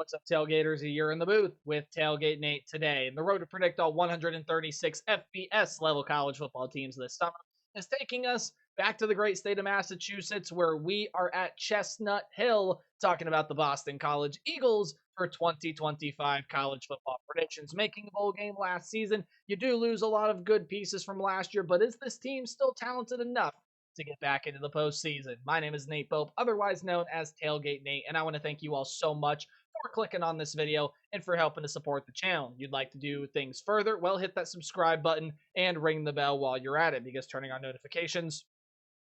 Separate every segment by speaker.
Speaker 1: What's up, Tailgaters? You're in the booth with Tailgate Nate today. And the road to predict all 136 FBS level college football teams this summer is taking us back to the great state of Massachusetts, where we are at Chestnut Hill talking about the Boston College Eagles for 2025 college football predictions. Making a bowl game last season, you do lose a lot of good pieces from last year, but is this team still talented enough to get back into the postseason? My name is Nate Pope, otherwise known as Tailgate Nate, and I want to thank you all so much for clicking on this video and for helping to support the channel. You'd like to do things further? Well, hit that subscribe button and ring the bell while you're at it, because turning on notifications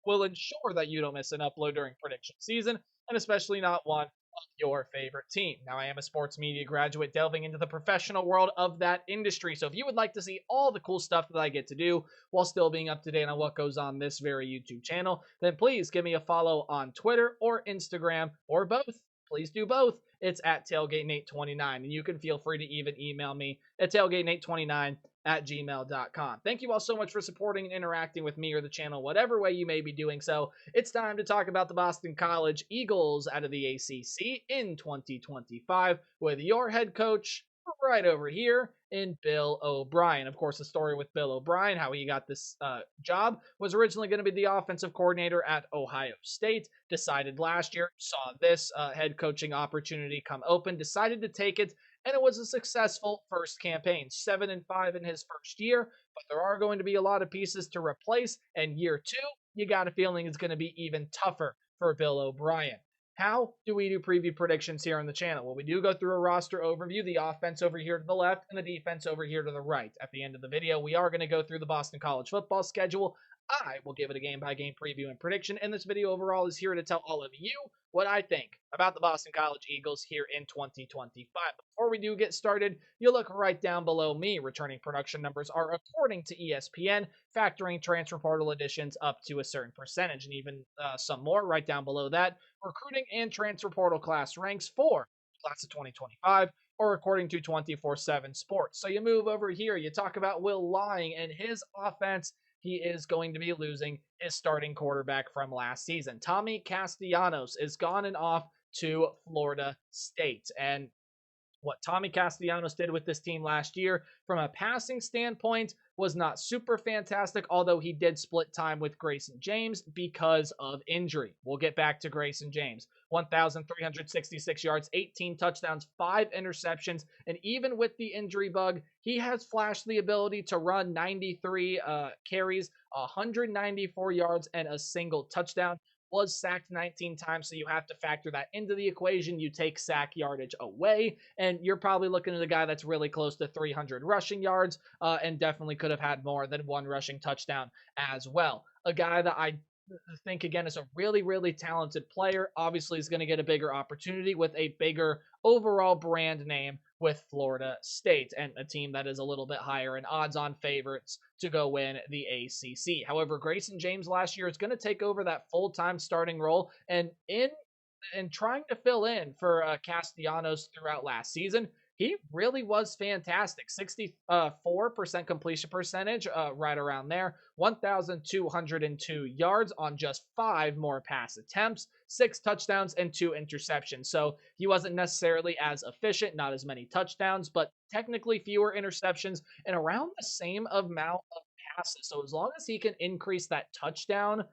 Speaker 1: will ensure that you don't miss an upload during prediction season, and especially not one of your favorite team. Now, I am a sports media graduate delving into the professional world of that industry, so if you would like to see all the cool stuff that I get to do while still being up to date on what goes on this very YouTube channel, then please give me a follow on Twitter or Instagram, or both. Please do both. It's at TailgateNate29, and you can feel free to even email me at tailgatenate29@gmail.com. Thank you all so much for supporting and interacting with me or the channel, whatever way you may be doing so. It's time to talk about the Boston College Eagles out of the ACC in 2025 with your head coach right over here in Bill O'Brien. Of course, the story with Bill O'Brien, how he got this job, was originally going to be the offensive coordinator at Ohio State. Decided last year, saw this head coaching opportunity come open, decided to take it, and it was a successful first campaign. 7-5 in his first year, but there are going to be a lot of pieces to replace, and year two, you got a feeling it's going to be even tougher for Bill O'Brien. How do we do preview predictions here on the channel? Well, we do go through a roster overview, the offense over here to the left and the defense over here to the right. At the end of the video, we are going to go through the Boston College football schedule. I will give it a game-by-game preview and prediction, and this video overall is here to tell all of you what I think about the Boston College Eagles here in 2025. Before we do get started, you look right down below me. Returning production numbers are according to ESPN, factoring transfer portal additions up to a certain percentage, and even some more right down below that. Recruiting and transfer portal class ranks for class of 2025, or according to 24/7 Sports. So you move over here, you talk about Will Lying and his offense. He is going to be losing his starting quarterback from last season. Tommy Castellanos is gone and off to Florida State. And what Tommy Castellanos did with this team last year from a passing standpoint was not super fantastic, although he did split time with Grayson James because of injury. We'll get back to Grayson James. 1,366 yards, 18 touchdowns, 5 interceptions, and even with the injury bug, he has flashed the ability to run 93 carries, 194 yards, and a single touchdown. Was sacked 19 times, so you have to factor that into the equation. You take sack yardage away, and you're probably looking at a guy that's really close to 300 rushing yards, and definitely could have had more than one rushing touchdown as well. A guy that I think, again, is a really, really talented player. Obviously, is going to get a bigger opportunity with a bigger overall brand name with Florida State, and a team that is a little bit higher in odds-on favorites to go win the ACC. However, Grayson James last year is going to take over that full-time starting role, and trying to fill in for Castellanos throughout last season, he really was fantastic. 64% completion percentage, right around there. 1,202 yards on just 5 more pass attempts, 6 touchdowns, and 2 interceptions. So he wasn't necessarily as efficient, not as many touchdowns, but technically fewer interceptions and around the same amount of passes. So as long as he can increase that touchdown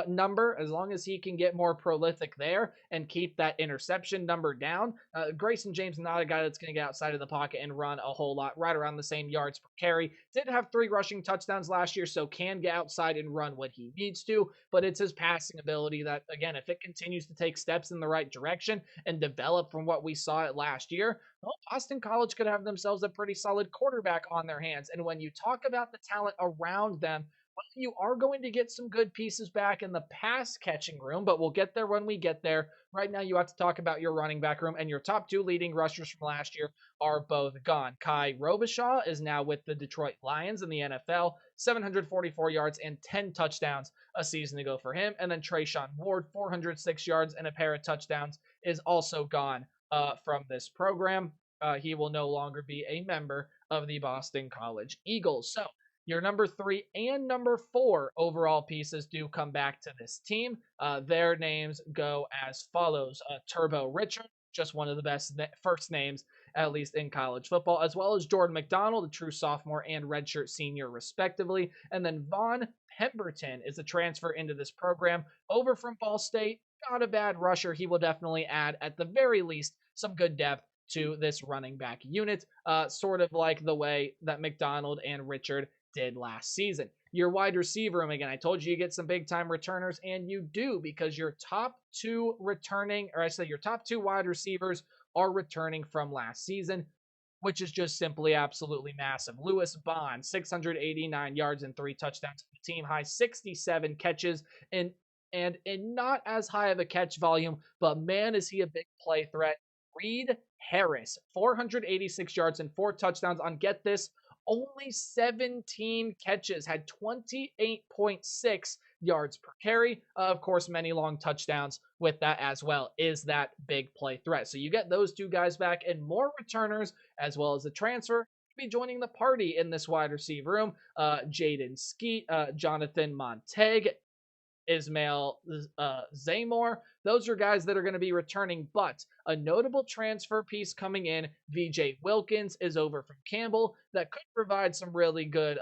Speaker 1: number, as long as he can get more prolific there and keep that interception number down. Grayson James, not a guy that's going to get outside of the pocket and run a whole lot, right around the same yards per carry. Did have 3 rushing touchdowns last year, so can get outside and run what he needs to, but it's his passing ability that, again, if it continues to take steps in the right direction and develop from what we saw it last year, well, Boston College could have themselves a pretty solid quarterback on their hands. And when you talk about the talent around them, well, you are going to get some good pieces back in the pass catching room, but we'll get there when we get there. Right now, you have to talk about your running back room, and your top 2 leading rushers from last year are both gone. Kai Robichaud is now with the Detroit Lions in the NFL, 744 yards and 10 touchdowns a season ago for him. And then Trayshawn Ward, 406 yards and a pair of touchdowns, is also gone from this program. He will no longer be a member of the Boston College Eagles. So your number 3 and number 4 overall pieces do come back to this team. Their names go as follows. Turbo Richard, just one of the best first names, at least in college football, as well as Jordan McDonald, a true sophomore and redshirt senior, respectively. And then Vaughn Pemberton is a transfer into this program over from Ball State. Not a bad rusher. He will definitely add, at the very least, some good depth to this running back unit, sort of like the way that McDonald and Richard did last season. Your wide receiver room, again, I told you get some big time returners, and you do, because your top two returning, or I say your top two wide receivers are returning from last season, which is just simply absolutely massive. Lewis Bond, 689 yards and 3 touchdowns, team high 67 catches, and in not as high of a catch volume, but man, is he a big play threat. Reed Harris, 486 yards and 4 touchdowns on, get this, only 17 catches, had 28.6 yards per carry. Of course, many long touchdowns with that as well. Is that big play threat? So you get those two guys back and more returners, as well as a transfer be joining the party in this wide receiver room. Jaden Skeet, Jonathan Montag, Ismail Zamor. Those are guys that are going to be returning, but a notable transfer piece coming in, VJ Wilkins, is over from Campbell, that could provide some really good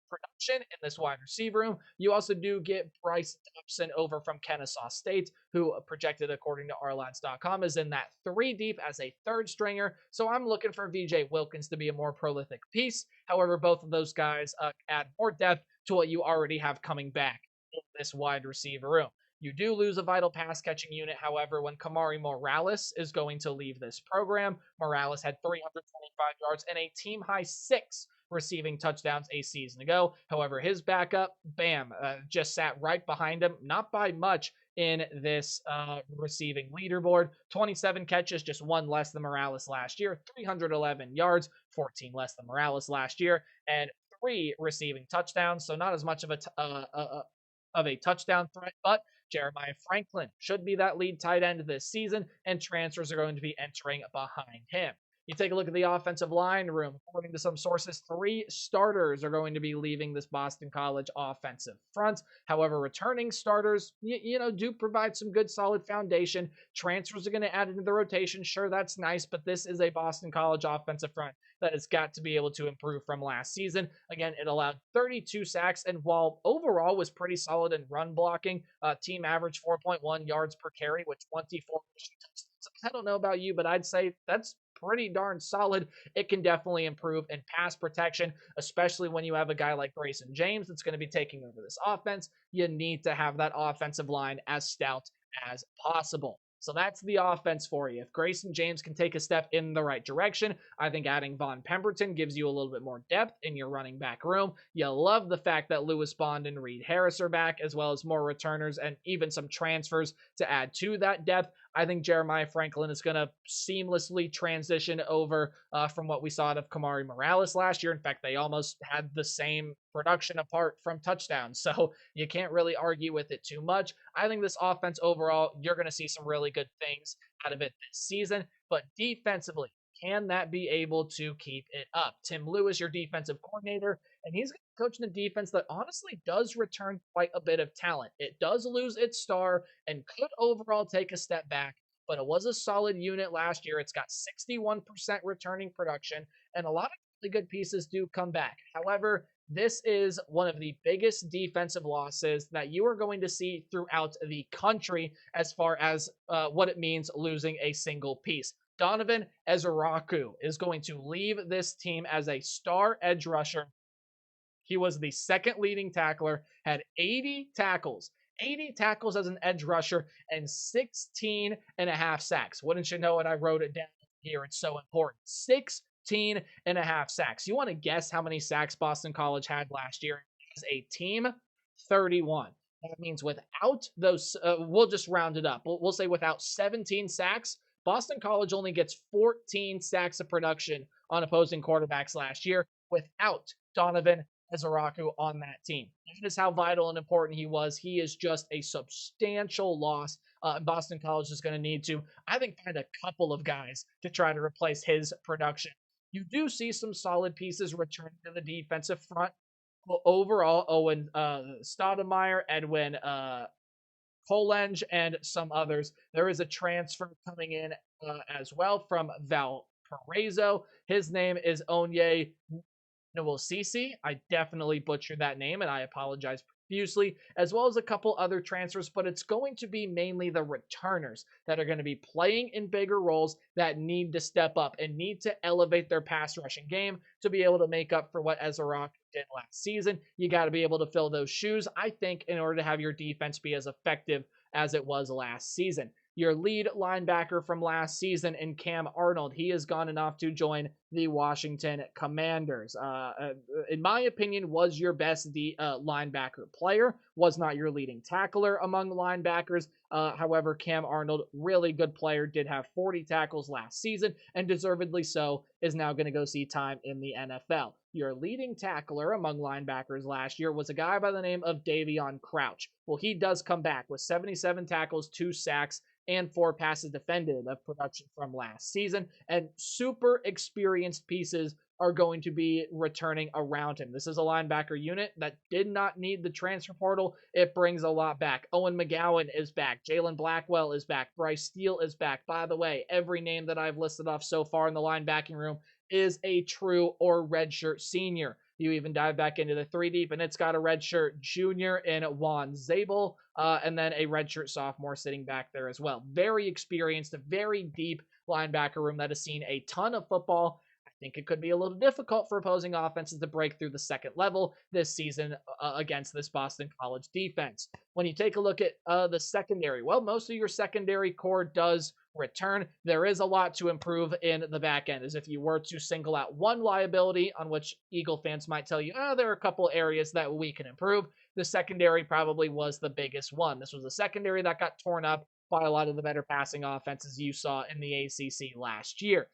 Speaker 1: production in this wide receiver room. You also do get Bryce Dobson over from Kennesaw State, who projected according to ourlads.com is in that 3 deep as a third stringer. So I'm looking for VJ Wilkins to be a more prolific piece. However, both of those guys add more depth to what you already have coming back in this wide receiver room. You do lose a vital pass catching unit, however, when Kamari Morales is going to leave this program. Morales had 325 yards and a team high 6 receiving touchdowns a season ago. However, his backup, bam, just sat right behind him, not by much in this receiving leaderboard. 27 catches, just 1 less than Morales last year. 311 yards, 14 less than Morales last year, and 3 receiving touchdowns. So not as much of a touchdown threat, but Jeremiah Franklin should be that lead tight end this season, and transfers are going to be entering behind him. You take a look at the offensive line room. According to some sources, 3 starters are going to be leaving this Boston College offensive front. However, returning starters, do provide some good solid foundation. Transfers are going to add into the rotation. Sure, that's nice, but this is a Boston College offensive front that has got to be able to improve from last season. Again, it allowed 32 sacks, and while overall was pretty solid in run blocking, team average 4.1 yards per carry with 24 touchdowns. I don't know about you, but I'd say that's pretty darn solid. It can definitely improve in pass protection, especially when you have a guy like Grayson James that's going to be taking over this offense. You need to have that offensive line as stout as possible. So that's the offense for you. If Grayson James can take a step in the right direction, I think adding Vaughn Pemberton gives you a little bit more depth in your running back room. You love the fact that Lewis Bond and Reed Harris are back, as well as more returners and even some transfers to add to that depth. I think Jeremiah Franklin is going to seamlessly transition over from what we saw out of Kamari Morales last year. In fact, they almost had the same production apart from touchdowns, so you can't really argue with it too much. I think this offense overall, you're going to see some really good things out of it this season, but defensively, can that be able to keep it up? Tim Lewis, your defensive coordinator, and he's coaching a defense that honestly does return quite a bit of talent. It does lose its star and could overall take a step back, but it was a solid unit last year. It's got 61% returning production, and a lot of really good pieces do come back. However, this is one of the biggest defensive losses that you are going to see throughout the country as far as what it means losing a single piece. Donovan Ezeraku is going to leave this team as a star edge rusher. He was the second leading tackler, had 80 tackles as an edge rusher, and 16 and a half sacks. Wouldn't you know it? I wrote it down here. It's so important. 16 and a half sacks. You want to guess how many sacks Boston College had last year as a team? 31. That means without those, we'll just round it up. We'll say without 17 sacks, Boston College only gets 14 sacks of production on opposing quarterbacks last year without Donovan Ezeraku on that team. That is how vital and important he was. He is just a substantial loss. Boston College is going to need to, I think, find a couple of guys to try to replace his production. You do see some solid pieces return to the defensive front. Well, overall, Owen Stoudemire, Edwin Colenge and some others. There is a transfer coming in as well from Valparaiso. His name is Onye Nwosisi. I definitely butchered that name, and I apologize profusely, as well as a couple other transfers, but it's going to be mainly the returners that are going to be playing in bigger roles that need to step up and need to elevate their pass rushing game to be able to make up for what Ezra did last season. You got to be able to fill those shoes, I think, in order to have your defense be as effective as it was last season. Your lead linebacker from last season in Cam Arnold, he has gone enough to join the Washington Commanders. In my opinion, was your best linebacker player, was not your leading tackler among linebackers. However, Cam Arnold, really good player, did have 40 tackles last season, and deservedly so, is now going to go see time in the NFL. Your leading tackler among linebackers last year was a guy by the name of Davion Crouch. Well, he does come back with 77 tackles, 2 sacks, and 4 passes defended of production from last season, and super experienced pieces are going to be returning around him. This is a linebacker unit that did not need the transfer portal. It brings a lot back. Owen McGowan is back. Jalen Blackwell is back. Bryce Steele is back. By the way, every name that I've listed off so far in the linebacking room is a true or redshirt senior. You even dive back into the 3 deep, and it's got a redshirt junior in Juan Zabel, and then a redshirt sophomore sitting back there as well. Very experienced, a very deep linebacker room that has seen a ton of football. I think it could be a little difficult for opposing offenses to break through the second level this season against this Boston College defense. When you take a look at the secondary, well, most of your secondary core does return. There is a lot to improve in the back end, as if you were to single out one liability on which Eagle fans might tell you, there are a couple areas that we can improve. The secondary probably was the biggest one. This was a secondary that got torn up by a lot of the better passing offenses you saw in the ACC last year.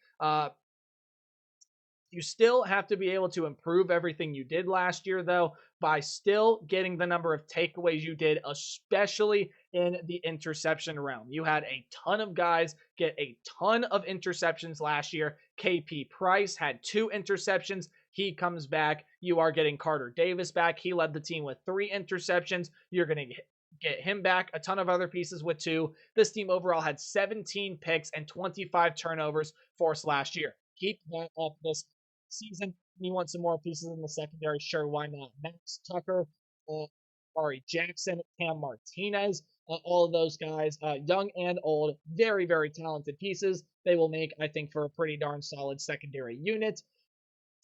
Speaker 1: You still have to be able to improve everything you did last year, though, by still getting the number of takeaways you did, especially in the interception realm. You had a ton of guys get a ton of interceptions last year. KP Price had 2 interceptions. He comes back. You are getting Carter Davis back. He led the team with 3 interceptions. You're going to get him back. A ton of other pieces with 2. This team overall had 17 picks and 25 turnovers forced last year. Keep that up this season. You want some more pieces in the secondary? Sure, why not? Max Tucker, Ari Jackson, Cam Martinez, all of those guys, young and old, very, very talented pieces. They will make, I think, for a pretty darn solid secondary unit.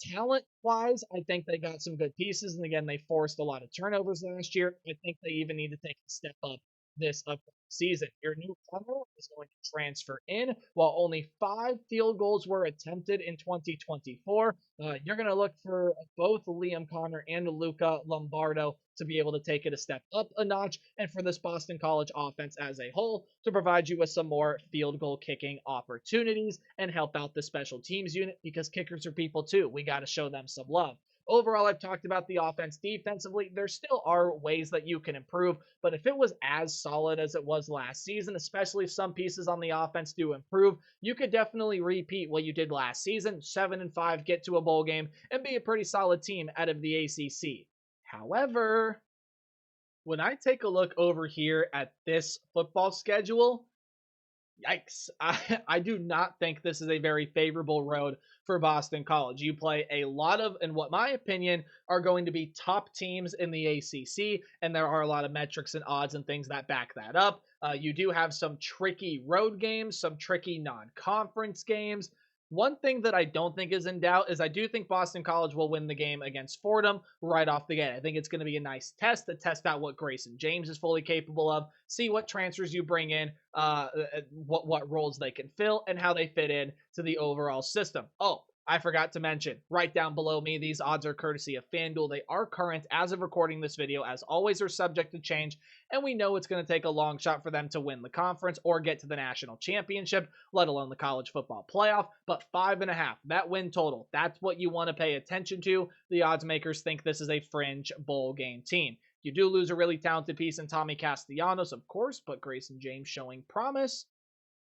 Speaker 1: Talent-wise, I think they got some good pieces, and again, they forced a lot of turnovers last year. I think they even need to take a step up this upcoming season. Your newcomer is going to transfer in. While only 5 field goals were attempted in 2024, you're going to look for both Liam Connor and Luca Lombardo to be able to take it a step up a notch, and for this Boston College offense as a whole to provide you with some more field goal kicking opportunities and help out the special teams unit, because kickers are people too. We got to show them some love. Overall, I've talked about the offense. Defensively, there still are ways that you can improve, but if it was as solid as it was last season, especially if some pieces on the offense do improve, you could definitely repeat what you did last season, 7-5, get to a bowl game, and be a pretty solid team out of the ACC. However, when I take a look over here at this football schedule, yikes. I do not think this is a very favorable road for Boston College. You play a lot of, in what my opinion, are going to be top teams in the ACC, and there are a lot of metrics and odds and things that back that up. You do have some tricky road games, some tricky non-conference games. One thing that I don't think is in doubt is I do think Boston College will win the game against Fordham right off the gate. I think it's going to be a nice test to test out what Grayson James is fully capable of, see what transfers you bring in, what roles they can fill, and how they fit in to the overall system. Oh, I forgot to mention, right down below me, these odds are courtesy of FanDuel. They are current as of recording this video. As always, are subject to change, and we know it's going to take a long shot for them to win the conference or get to the national championship, let alone the college football playoff. But 5.5, that win total, that's what you want to pay attention to. The odds makers think this is a fringe bowl game team. You do lose a really talented piece in Tommy Castellanos, of course, but Grayson James showing promise,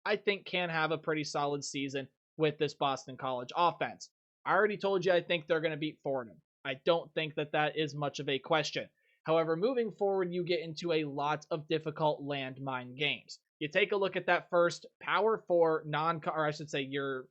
Speaker 1: I think can have a pretty solid season with this Boston College offense. I already told you I think they're going to beat Fordham. I don't think that is much of a question. However, moving forward, you get into a lot of difficult landmine games. You take a look at that first Power 4 or I should say your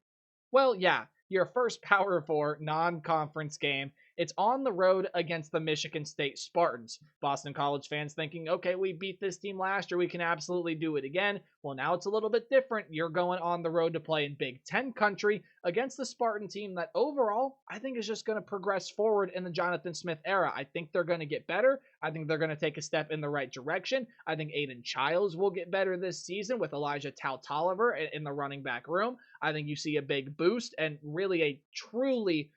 Speaker 1: first Power 4 non-conference game. It's on the road against the Michigan State Spartans. Boston College fans thinking, okay, we beat this team last year, we can absolutely do it again. Well, now it's a little bit different. You're going on the road to play in Big Ten country against the Spartan team that overall I think is just going to progress forward in the Jonathan Smith era. I think they're going to get better. I think they're going to take a step in the right direction. I think Aiden Childs will get better this season with Elijah Tolliver in the running back room. I think you see a big boost and really a truly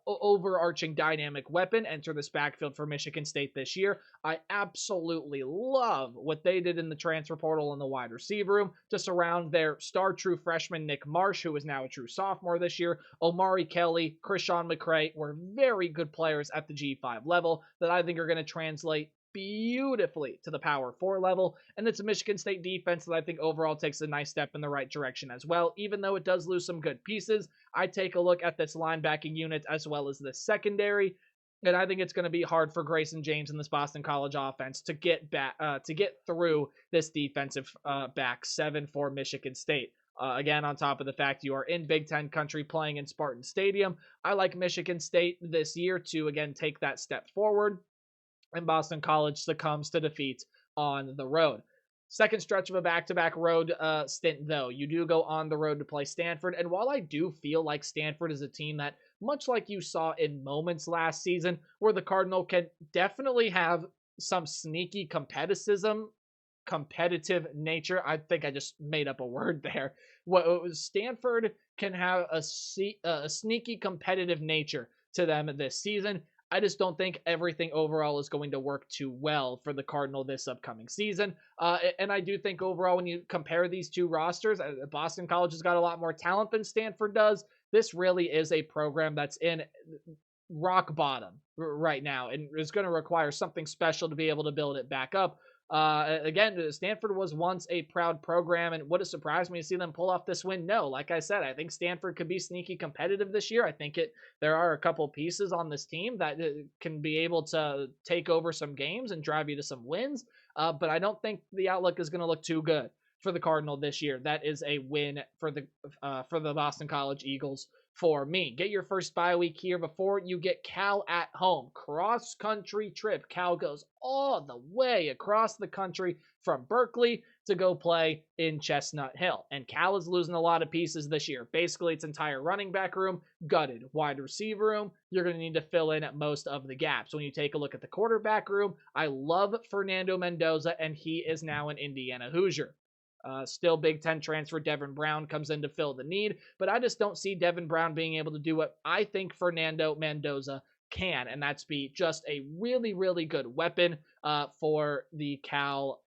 Speaker 1: overarching dynamic weapon enter this backfield for Michigan State this year. I absolutely love what they did in the transfer portal in the wide receiver room to surround their star true freshman Nick Marsh, who is now a true sophomore this year. Omari Kelly, Krishawn McCray were very good players at the G5 level that I think are going to translate beautifully to the Power 4 level, and it's a Michigan State defense that I think overall takes a nice step in the right direction as well. Even though it does lose some good pieces, I take a look at this linebacking unit as well as the secondary, and I think it's going to be hard for Grayson James and this Boston College offense to get through this defensive back seven for Michigan State. Again, on top of the fact you are in Big Ten country playing in Spartan Stadium, I like Michigan State this year to again take that step forward, and Boston College succumbs to defeat on the road. Second stretch of a back-to-back road stint, though. You do go on the road to play Stanford, and while I do feel like Stanford is a team that, much like you saw in moments last season, where the Cardinal can definitely have some sneaky competitive nature. I think I just made up a word there. Stanford can have a sneaky competitive nature to them this season. I just don't think everything overall is going to work too well for the Cardinal this upcoming season. And I do think overall, when you compare these two rosters, Boston College has got a lot more talent than Stanford does. This really is a program that's in rock bottom right now, and is going to require something special to be able to build it back up. Again, Stanford was once a proud program, and would it surprise me to see them pull off this win? No. Like I said, I think Stanford could be sneaky competitive this year. I think there are a couple pieces on this team that can be able to take over some games and drive you to some wins, but I don't think the outlook is going to look too good for the Cardinal this year. That is a win for the Boston College Eagles for me. Get your first bye week here before you get Cal at home. Cross-country trip. Cal goes all the way across the country from Berkeley to go play in Chestnut Hill. And Cal is losing a lot of pieces this year. Basically, its entire running back room, gutted. Wide receiver room, you're going to need to fill in at most of the gaps. When you take a look at the quarterback room, I love Fernando Mendoza, and he is now an Indiana Hoosier. Still Big Ten transfer Devin Brown comes in to fill the need, but I just don't see Devin Brown being able to do what I think Fernando Mendoza can, and that's be just a really, really good weapon for the Cal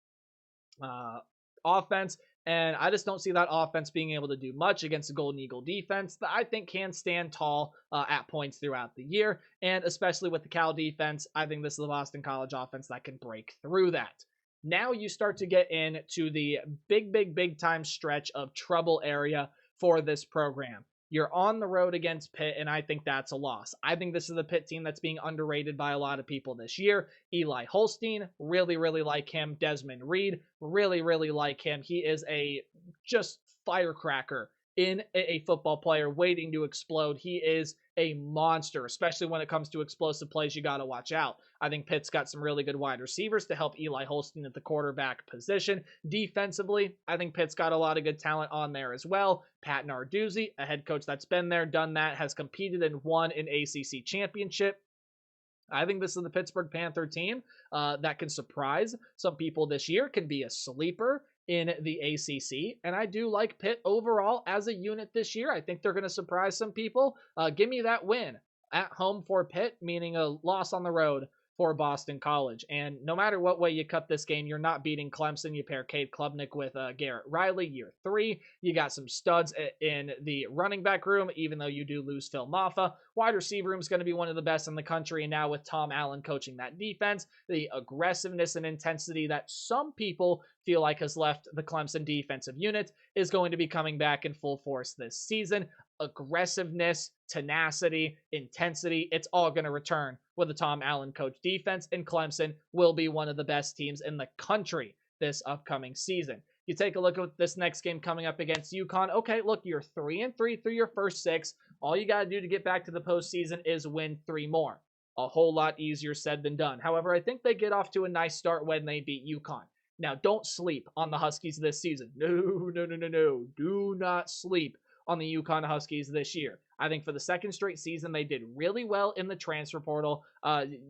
Speaker 1: offense. And I just don't see that offense being able to do much against the Golden Eagle defense that I think can stand tall at points throughout the year. And especially with the Cal defense, I think this is the Boston College offense that can break through that. Now you start to get into the big time stretch of trouble area for this program. You're on the road against Pitt, and I think that's a loss. I think this is the Pitt team that's being underrated by a lot of people this year. Eli Holstein, really, really like him. Desmond Reed, really, really like him. He is a just firecracker in a football player waiting to explode. He is a monster, especially when it comes to explosive plays. You got to watch out. I think Pitt's got some really good wide receivers to help Eli Holstein at the quarterback position. Defensively, I think Pitt's got a lot of good talent on there as well. Pat Narduzzi, a head coach that's been there, done that, has competed and won an ACC championship. I think this is the Pittsburgh Panther team that can surprise some people this year, can be a sleeper in the ACC, and I do like Pitt overall as a unit this year. I think they're going to surprise some people. Give me that win at home for Pitt, meaning a loss on the road for Boston College. And no matter what way you cut this game, you're not beating Clemson. You pair Cade Klubnik with Garrett Riley, year 3. You got some studs in the running back room, even though you do lose Phil Maffa. Wide receiver room is going to be one of the best in the country, and now with Tom Allen coaching that defense, the aggressiveness and intensity that some people feel like has left the Clemson defensive unit is going to be coming back in full force this season. aggressiveness, tenacity, intensity, it's all going to return with a Tom Allen coach defense, and Clemson will be one of the best teams in the country this upcoming season. You take a look at this next game coming up against UConn. Okay, look, you're 3-3 through your first 6. All you got to do to get back to the postseason is win 3 more. A whole lot easier said than done. However, I think they get off to a nice start when they beat UConn. Now, don't sleep on the Huskies this season. No. Do not sleep on the UConn Huskies this year. I think for the second straight season, they did really well in the transfer portal.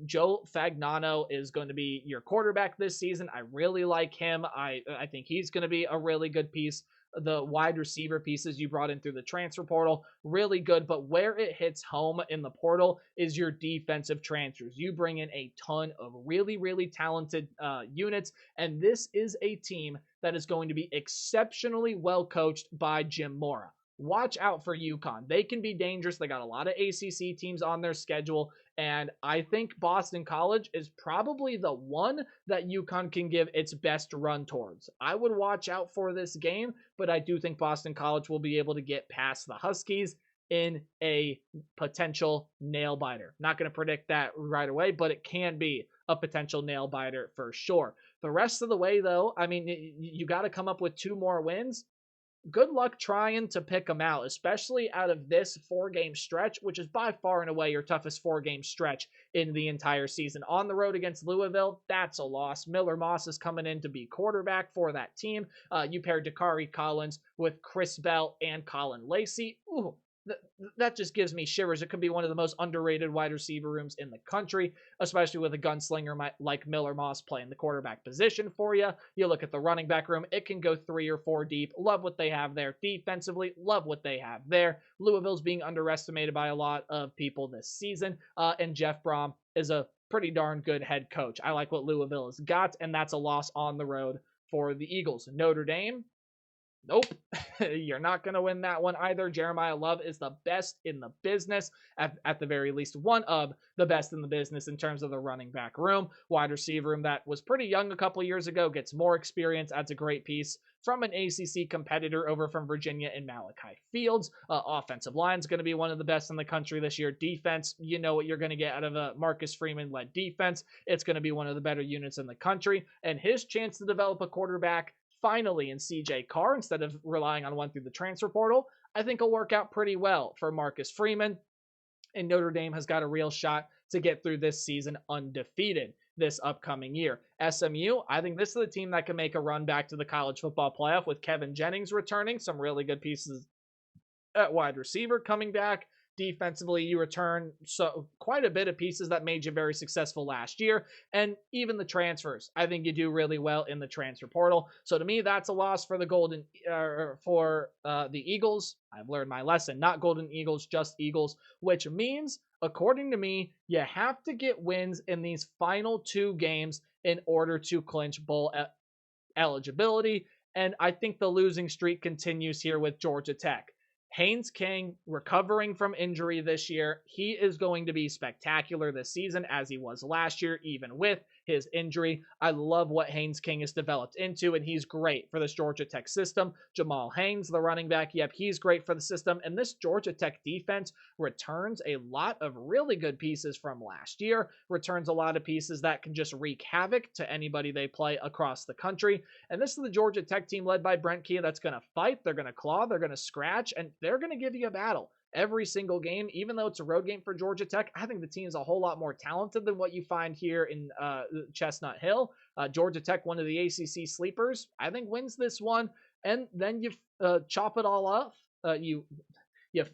Speaker 1: Joe Fagnano is going to be your quarterback this season. I really like him. I think he's going to be a really good piece. The wide receiver pieces you brought in through the transfer portal, really good. But where it hits home in the portal is your defensive transfers. You bring in a ton of really, really talented units, and this is a team that is going to be exceptionally well coached by Jim Mora. Watch out for UConn. They can be dangerous. They got a lot of ACC teams on their schedule, and I think Boston College is probably the one that UConn can give its best run towards. I would watch out for this game, but I do think Boston College will be able to get past the Huskies in a potential nail biter. Not going to predict that right away, but it can be a potential nail biter for sure. The rest of the way, though, I mean, you got to come up with 2 more wins. Good luck trying to pick them out, especially out of this 4-game stretch, which is by far and away your toughest 4-game stretch in the entire season. On the road against Louisville, that's a loss. Miller Moss is coming in to be quarterback for that team. You paired Dakari Collins with Chris Bell and Colin Lacey. Ooh, that just gives me shivers. It could be one of the most underrated wide receiver rooms in the country, especially with a gunslinger like Miller Moss playing the quarterback position for you. You look at the running back room, it can go 3 or 4 deep. Love what they have there. Defensively, love what they have there. Louisville's being underestimated by a lot of people this season, and Jeff Brom is a pretty darn good head coach. I like what Louisville has got, and that's a loss on the road for the Eagles. Notre Dame, nope, you're not going to win that one either. Jeremiah Love is the best in the business, at the very least, one of the best in the business in terms of the running back room. Wide receiver room that was pretty young a couple years ago, gets more experience, adds a great piece from an ACC competitor over from Virginia in Malachi Fields. Offensive line is going to be one of the best in the country this year. Defense, you know what you're going to get out of a Marcus Freeman-led defense. It's going to be one of the better units in the country, and his chance to develop a quarterback finally in CJ Carr instead of relying on one through the transfer portal, I think will work out pretty well for Marcus Freeman. And Notre Dame has got a real shot to get through this season undefeated this upcoming year. SMU, I think this is the team that can make a run back to the college football playoff with Kevin Jennings returning, some really good pieces at wide receiver coming back. Defensively, you return so quite a bit of pieces that made you very successful last year, and even the transfers. I think you do really well in the transfer portal. So to me, that's a loss for the the Eagles. I've learned my lesson. Not Golden Eagles, just Eagles, which means, according to me, you have to get wins in these final 2 games in order to clinch bowl eligibility. And I think the losing streak continues here with Georgia Tech. Haynes King recovering from injury this year. He is going to be spectacular this season as he was last year, even with his injury. I love what Haynes King has developed into, and he's great for this Georgia Tech system. Jamal Haynes, the running back, yep, he's great for the system. And this Georgia Tech defense returns a lot of really good pieces from last year, returns a lot of pieces that can just wreak havoc to anybody they play across the country. And this is the Georgia Tech team led by Brent Key that's going to fight, they're going to claw, they're going to scratch, and they're going to give you a battle every single game. Even though it's a road game for Georgia Tech, I think the team is a whole lot more talented than what you find here in Chestnut Hill. Georgia Tech, one of the ACC sleepers, I think wins this one, and then you chop it all off. You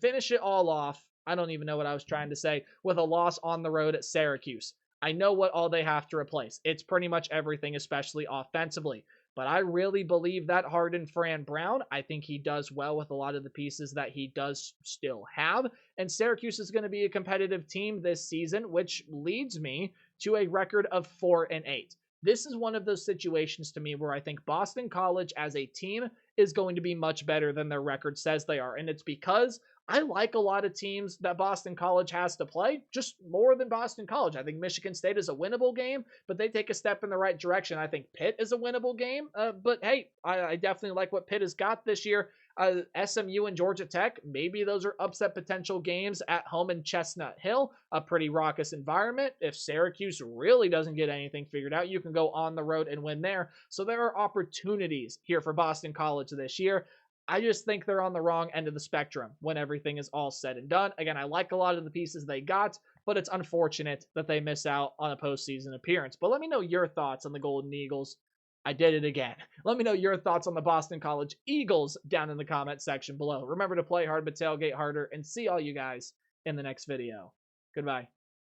Speaker 1: finish it all off. I don't even know what I was trying to say, with a loss on the road at Syracuse. I know what all they have to replace. It's pretty much everything, especially offensively. But I really believe that hardened Fran Brown. I think he does well with a lot of the pieces that he does still have. And Syracuse is going to be a competitive team this season, which leads me to a record of 4-8. This is one of those situations to me where I think Boston College as a team is going to be much better than their record says they are. And it's because I like a lot of teams that Boston College has to play, just more than Boston College. I think Michigan State is a winnable game, but they take a step in the right direction. I think Pitt is a winnable game, but hey, I definitely like what Pitt has got this year. SMU and Georgia Tech, maybe those are upset potential games at home in Chestnut Hill, a pretty raucous environment. If Syracuse really doesn't get anything figured out, you can go on the road and win there. So there are opportunities here for Boston College this year. I just think they're on the wrong end of the spectrum when everything is all said and done. Again, I like a lot of the pieces they got, but it's unfortunate that they miss out on a postseason appearance. But let me know your thoughts on the Golden Eagles. I did it again. Let me know your thoughts on the Boston College Eagles down in the comment section below. Remember to play hard, but tailgate harder, and see all you guys in the next video. Goodbye.